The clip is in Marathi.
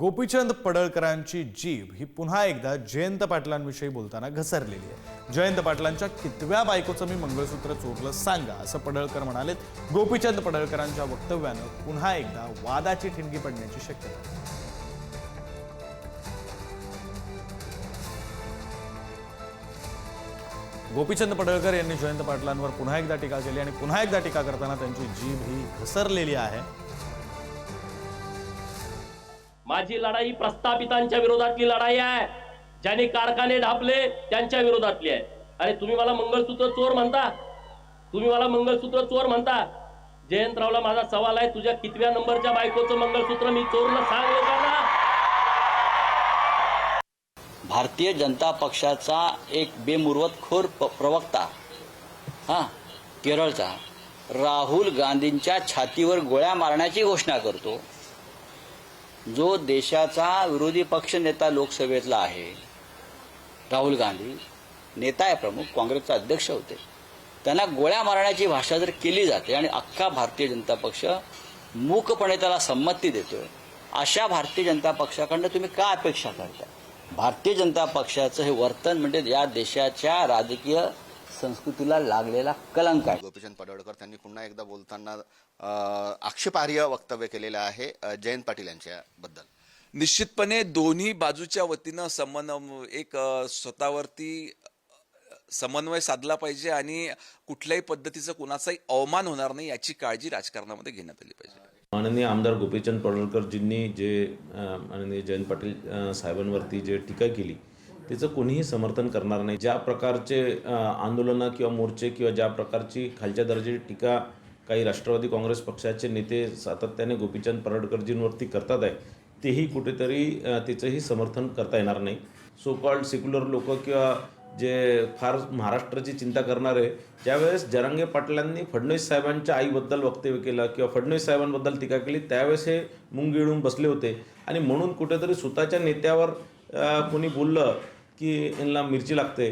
गोपीचंद पडळकरांची जीभ ही पुन्हा एकदा जयंत पाटलांविषयी बोलताना घसरलेली आहे। जयंत पाटलांच्या कितव्या बायकोचं मी मंगळसूत्र चोरलं सांगा असं पडळकर म्हणालेत। गोपीचंद पडळकरांच्या वक्तव्यानं पुन्हा एकदा वादाची ठिणगी पडण्याची शक्यता आहे। गोपीचंद पडळकर यांनी जयंत पाटलांवर पुन्हा एकदा टीका केली आणि पुन्हा एकदा टीका करताना त्यांची जीभ ही घसरलेली आहे। माझी लढाई प्रस्थापितांच्या विरोधातली लढाई आहे, ज्यांनी कारखाने ढापले त्यांच्या विरोधातली आहे। अरे तुम्ही मला मंगळसूत्र चोर म्हणता, तुम्ही मला मंगळसूत्र चोर म्हणता। जयंतरावला माझा सवाल आहे, तुझ्या कितव्या नंबरच्या बायकोचं मंगळसूत्र मी चोरलं सांग लोकांना। भारतीय जनता पक्षाचा एक बेमुरवतखोर प्रवक्ता केरळचा राहुल गांधींच्या छातीवर गोळ्या मारण्याची घोषणा करतो। जो देशाचा विरोधी पक्ष नेता लोकसभेतला आहे, राहुल गांधी नेता आहे, प्रमुख काँग्रेसचे अध्यक्ष होते, त्यांना गोळ्या मारण्याची भाषा जर केली जाते आणि अख्खा भारतीय जनता पक्ष मूकपणे त्याला संमती देतोय, अशा भारतीय जनता पक्षाकडनं तुम्ही काय अपेक्षा करता? भारतीय जनता पक्षाचं हे वर्तन म्हणजे या देशाच्या राजकीय संस्कृतीला लागलेला कलंक आहे। गोपीचंद पडळकर त्यांनी पुन्हा एकदा बोलताना आक्षेपार्ह वक्तव्य केलेलं आहे जयंत पाटील यांच्याबद्दल। निश्चितपणे दोन्ही बाजूच्या वतीनं स्वतःवरती समन्वय साधला पाहिजे आणि कुठल्याही पद्धतीचं कुणाचाही अवमान होणार नाही याची काळजी राजकारणामध्ये घेण्यात आली पाहिजे। माननीय आमदार गोपीचंद पडळकरजींनी जे माननीय जयंत पाटील साहेबांवरती जे टीका केली त्याचं कोणीही समर्थन करणार नाही। ज्या प्रकारचे आंदोलनं किंवा मोर्चे किंवा ज्या प्रकारची खालच्या दर्जाची टीका काही राष्ट्रवादी काँग्रेस पक्षाचे नेते सातत्याने गोपीचंद पडळकरजींवरती करतात आहे, तेही कुठेतरी त्याचंही समर्थन करता येणार नाही। सो कॉल्ड सेक्युलर लोक किंवा जे फार महाराष्ट्राची चिंता करणारे, ज्यावेळेस जरांगे पाटलांनी फडणवीस साहेबांच्या आईबद्दल वक्तव्य केलं किंवा फडणवीस साहेबांबद्दल टीका केली, त्यावेळेस हे मुंग गिळून बसले होते आणि म्हणून कुठेतरी स्वतःच्या नेत्यावर कोणी बोललं की यांना मिरची लागते।